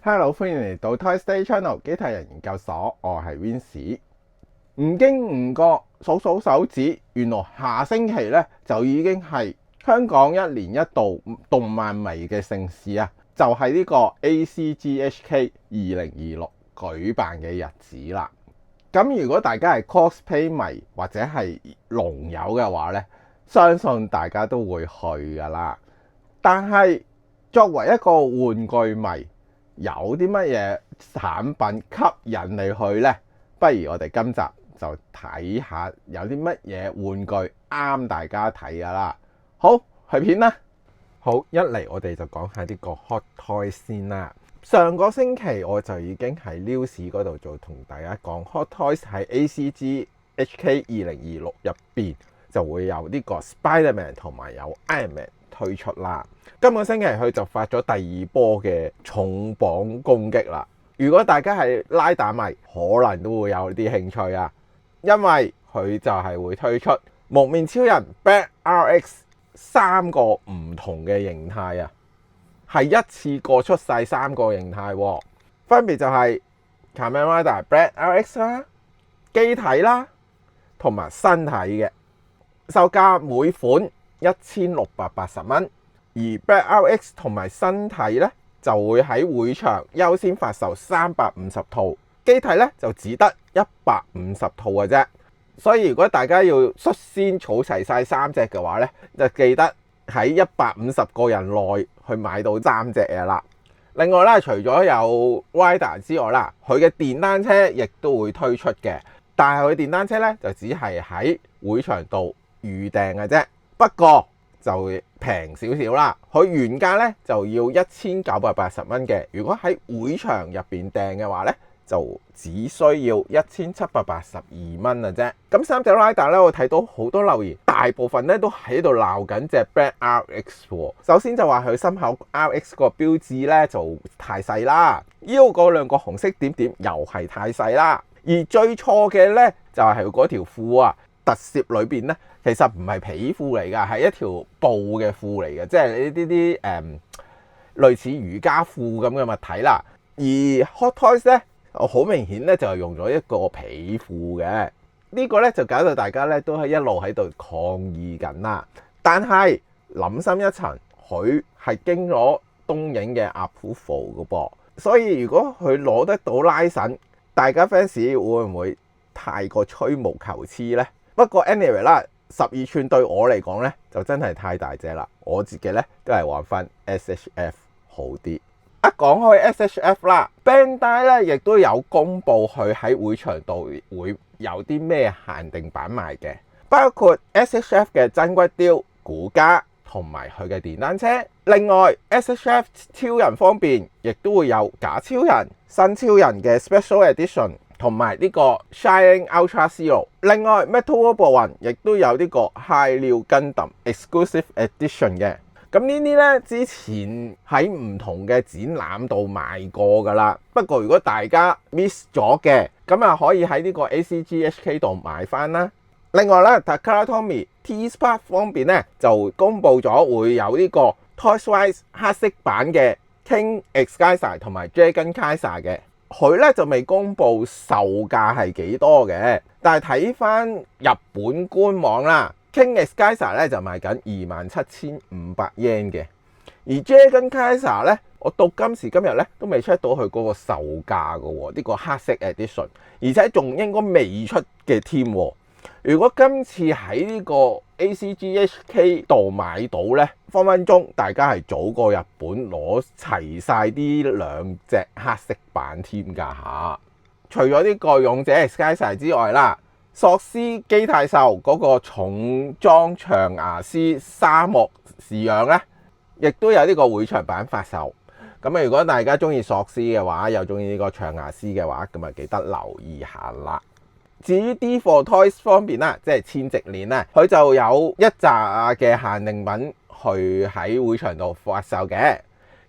Hello，歡迎嚟到 Toy Story Channel 機械人研究所，我係 Vince。唔經唔覺數數手指，原來下星期咧就已經係香港一年一度動漫迷嘅盛事啊！就係呢個 ACGHK 2026舉辦嘅日子啦。咁如果大家係 cosplay 迷或者係龍友嘅話咧，相信大家都會去噶啦。但係作為一個玩具迷，有啲乜嘢產品吸引你去呢？不如我哋今集就睇下有啲乜嘢玩具啱大家睇噶啦。好，去片啦。好，一嚟我哋就講下呢個 Hot Toys 先啦。上個星期我就已經喺 News 嗰度就同大家講 Hot Toys 喺 ACGHK 2026入邊就會有呢個 Spider-Man 同埋有 Iron Man 推出啦。今個星期佢就發咗第二波嘅重磅攻擊啦。如果大家係拉打迷，可能都會有啲興趣啊，因為佢就係會推出蒙面超人 Black RX 3個唔同嘅形態啊，係一次過出晒3個形態喎，分別就係 Kamen Rider Black RX 啦、機體啦同埋身體嘅，售價每款1680蚊。而 Black RX 同埋身體咧就會喺會場優先發售350套，機體咧就只得150套嘅啫。所以如果大家要率先儲齊晒3隻嘅話咧，就記得喺150個人內去買到3隻嘅啦。另外咧，除咗有 Rider 之外啦，佢嘅電單車亦都會推出嘅，但係佢電單車咧就只係喺會場度預訂嘅啫。不過就平少少啦，佢原價咧就要1980蚊嘅，如果喺會場入邊訂嘅話咧，就只需要1782蚊啊啫。咁3隻 Rider 咧，我睇到好多留言，大部分咧都喺度鬧緊隻 Black RX 喎。首先就話佢心口 RX 個標誌咧就太細啦，腰嗰兩個紅色點點又係太細啦，而最錯嘅咧就係佢嗰條褲啊。特攝裏邊咧，其實唔係皮褲嚟㗎，係一條布嘅褲嚟嘅，即係呢啲類似瑜伽褲咁嘅物體啦。而 Hot Toys 咧，好明顯咧就係用咗一個皮褲嘅，呢個咧就搞到大家咧都係一路喺度抗議緊啦。但係諗深一層，佢係經咗東映嘅 approval 嘅噃，所以如果佢攞得到license，大家 fans 會唔會太過吹毛求疵咧？不過 anyway 啦，12寸對我嚟講咧就真係太大隻啦，我自己咧都係玩翻 SHF 好啲。一講開 SHF 啦 ，Bandai 咧亦都有公布佢喺會場度會有啲咩限定版賣嘅，包括 SHF 嘅真骨雕、古家同埋佢嘅電單車。另外 SHF 超人方面亦都會有假超人、新超人嘅 Special Edition。同埋呢個 Shine Ultra Zero， 另外 Metal Robot 亦都有呢個 High New Gundam Exclusive Edition 嘅。咁呢啲咧之前喺唔同嘅展覽度賣過噶啦。不過如果大家 miss 咗嘅，咁啊可以喺呢個 ACGHK 度買翻啦。另外咧 Takara Tomy T-Spark 方面咧就公布咗會有呢個 Toys-Wise 黑色版嘅 King X Kaiser 同埋 Dragon Kaiser 嘅。佢咧就未公布售價係幾多嘅，但係睇翻日本官網啦 ，King X Kaiser 咧就賣緊27,500 yen 嘅，而 Dragon Kaiser 咧，我到今時今日咧都未 check 到佢嗰個售價嘅喎，呢個黑色 edition， 而且仲應該未出嘅添。如果今次喺呢個 ACGHK 度買到呢，分分鐘大家係早過日本攞齊晒啲兩隻黑色版添㗎嚇。除咗呢個勇者 X Kaiser 之外啦，索斯基泰獸嗰個重裝長牙獅沙漠飼養呢，亦都有呢個會場版發售。咁啊，如果大家中意索斯嘅話，又中意呢個長牙獅嘅話，咁啊記得留意下啦。至於 D4 Toys 方面啦，即係千直鏈咧，佢就有一紮嘅限定品去喺會場度發售嘅，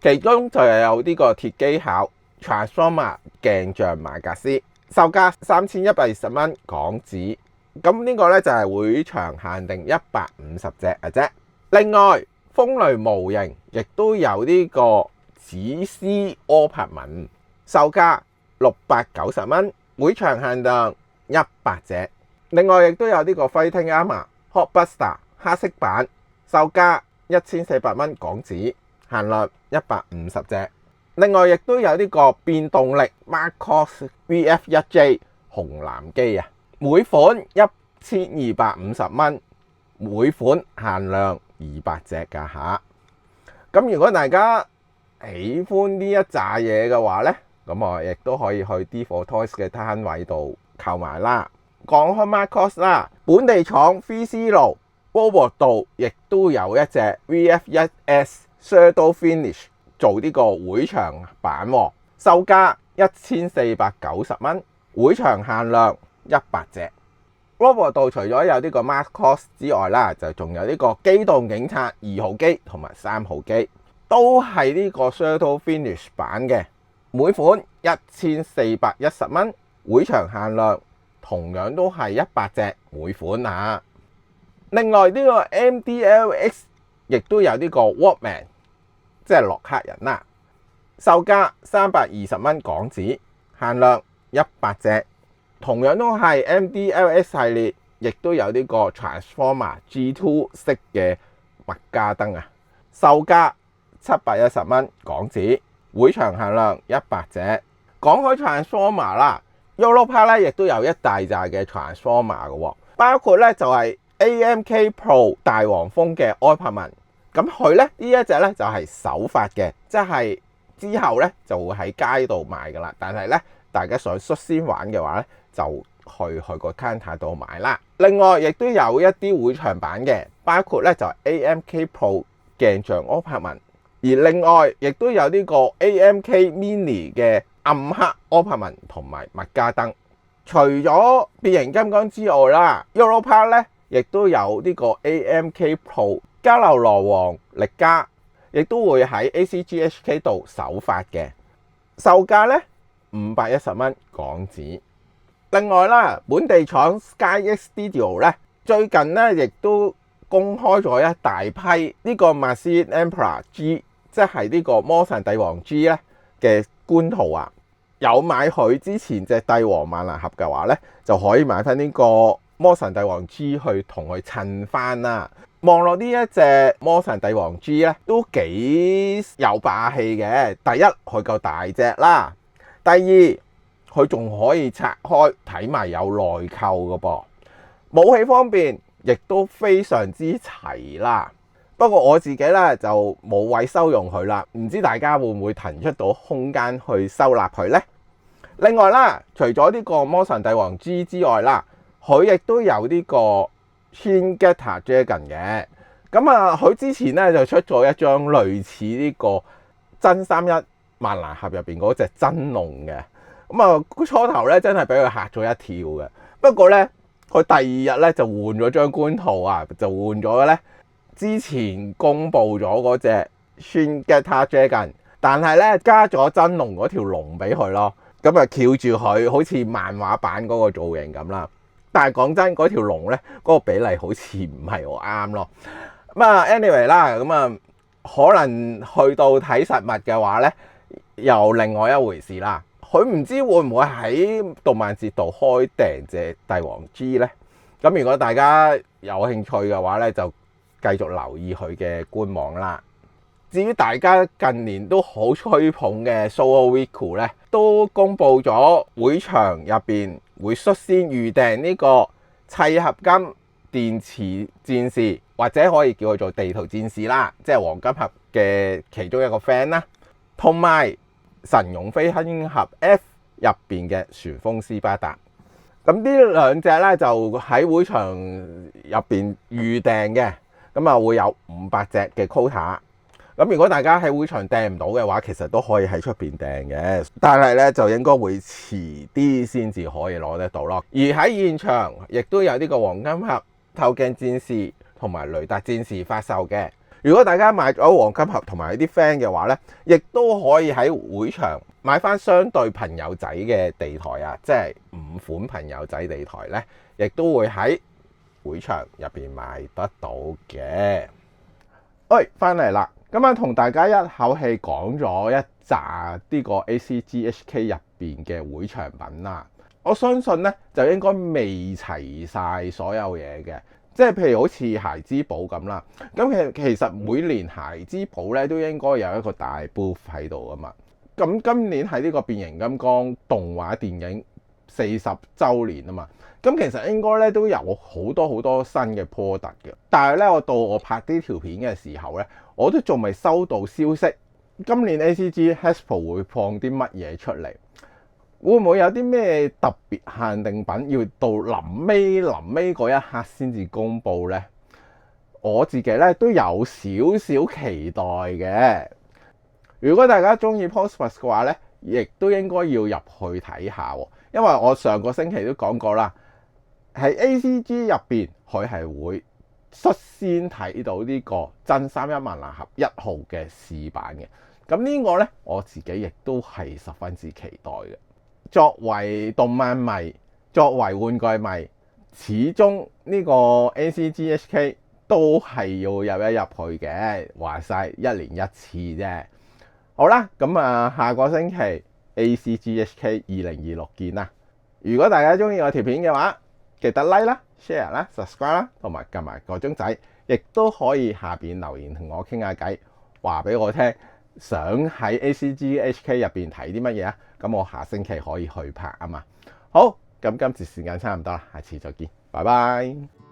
其中就有呢個鐵機俠 Transformer 鏡像馬格斯，售價3120蚊港紙。咁呢個咧就係會場限定150隻嘅啫。另外風雷模型亦都有呢個指獅柯柏文，售價690蚊，會場限量100隻。另外亦都有呢個 Fighting Armor Hulkbuster 黑色版，售價1400蚊港紙，限量150隻。另外亦都有呢個變動力 Macross VF1J 紅藍機啊，每款1250蚊，每款限量200隻㗎吓。咁如果大家喜歡呢一紮嘢嘅話呢，咁我亦都可以去 D4Toys 嘅攤位度購買啦。講開 Macross 啦，本地廠 3CL Robot 度亦都有一隻 VF1S Shadow Finish 做呢個會場版，售價1490蚊，會場限量100隻。Robot 度除咗有呢個 Macross 之外啦，就仲有呢個機動警察2號機同埋3號機，都係呢個 Shadow Finish 版嘅，每款1410蚊，會場限量同樣都係100隻每款啊。另外呢個 MDLX 亦都有呢個 Walkman， 即係洛克人啦，售價320蚊港紙，限量100隻。同樣都係 MDLX 系列，亦都有呢個 Transformer G2 式嘅麥加燈啊，售價710蚊港紙，會場限量100隻。講開 Transformer 啦，Europark 咧亦都有一大紮嘅 Transformer 嘅，包括咧就係 AMK Pro 大黃蜂嘅柯柏文。咁佢咧呢一隻咧就係首發嘅，即係之後咧就會喺街度賣噶啦。但係咧大家想率先玩嘅話咧，就去個 counter 度買啦。另外亦都有一啲會場版嘅，包括咧就係 AMK Pro 鏡像柯柏文，而另外亦都有呢個 AMK Mini 嘅暗黑柯柏文同埋麥加燈。除咗變形金剛之外啦，Europark 咧亦都有呢個 AMK Pro 交流羅王力加，亦都會喺 ACGHK 度首發嘅，售價咧510蚊港紙。另外啦，本地廠 SkyX Studio 咧最近咧亦都公開咗一大批呢個 Machine Emperor G， 即係呢個魔神帝王 G 咧嘅官圖啊。有買佢之前隻帝王萬能俠嘅話咧，就可以買翻呢個魔神帝王 G 去同佢襯翻啦。望落呢一隻魔神帝王 G 咧，都幾有霸氣嘅。第一，佢夠大隻啦；第二，佢仲可以拆開睇埋有內扣嘅噃。武器方面亦都非常之齊啦。不過我自己咧就冇位收容佢啦，唔知大家會唔會騰出到空間去收納佢呢？另外啦，除咗呢個魔神帝王 G 之外啦，佢亦都有呢個 Shin Getter Dragon 嘅。咁啊，佢之前咧就出咗一張類似呢個真31萬能俠入邊嗰隻真龍嘅。咁啊，初頭咧真係俾佢嚇咗一跳嘅。不過咧，佢第二日咧就換咗張官圖啊，就換咗咧之前公布咗嗰隻 Shin Getter Dragon， 但係咧加咗真龍嗰條龍俾佢咯。咁啊，翹住佢好似漫畫版嗰個造型咁啦。但係講真，嗰條龍咧嗰個比例好似唔係好啱咯。咁啊 ，anyway 啦，咁啊，可能去到睇實物嘅話咧，又另外一回事啦。佢唔知會唔會喺動漫節度開訂隻帝王 G 咧？咁如果大家有興趣嘅話咧，就繼續留意佢嘅官網啦。至於大家近年都好吹捧嘅 Soul Rico 咧，都公布咗會場入邊會率先預訂呢個砌合金電磁戰士，或者可以叫佢做地圖戰士啦，即係黃金俠嘅其中一個 fan 啦，同埋神勇飛行俠 F 入邊嘅旋風斯巴達。咁呢兩隻咧就喺會場入邊預訂嘅，咁啊會有500隻嘅 quota。咁如果大家喺會場訂唔到嘅話，其實都可以喺出邊訂嘅，但係咧就應該會遲啲先至可以攞得到咯。而喺現場亦都有呢個黃金俠、透鏡戰士同埋雷達戰士發售嘅。如果大家買咗黃金俠同埋啲 friend 嘅話咧，亦都可以喺會場買翻相對朋友仔嘅地台啊，即係5款朋友仔地台咧，亦都會喺會場入邊買得到嘅。喂，翻嚟啦！咁啊，同大家一口氣講咗一紮呢個 ACGHK 入邊嘅會場品啦。我相信咧就應該未齊晒所有嘢嘅，即係譬如好似孩之寶咁啦。咁其實每年孩之寶咧都應該有一個大 booth 喺度噶嘛。咁今年喺呢個變形金剛動畫電影40週年啊嘛，咁其實應該咧都有好多新嘅 product 嘅。但係咧到我拍呢條片嘅時候咧，我都仲未收到消息，今年 ACG Expo 會放啲乜嘢出嚟？會唔會有啲咩特別限定品要到臨尾嗰一刻先至公佈呢？我自己咧都有少少期待嘅。如果大家中意 Postmas 嘅話咧，亦都應該要入去睇下喎。因為我上個星期都講過啦，喺 ACG 入邊佢係會率先睇到呢個真三一萬能俠1號嘅試版嘅。咁呢個咧我自己亦都係十分之期待嘅。作為動漫迷，作為玩具迷，始終呢個 ACGHK 都係要入一入去嘅。話晒一年一次啫。好啦，咁啊下個星期 ACGHK 2026見啦。如果大家中意我條片嘅話，記得 like 啦、share 啦、subscribe 啦，同埋撳埋個鐘仔，亦都可以下邊留言同我傾下偈，話俾我聽。想喺 ACGHK 入邊睇啲乜嘢啊？咁我下星期可以去拍啊嘛。好，咁今次時間差唔多啦，下次再見，拜拜。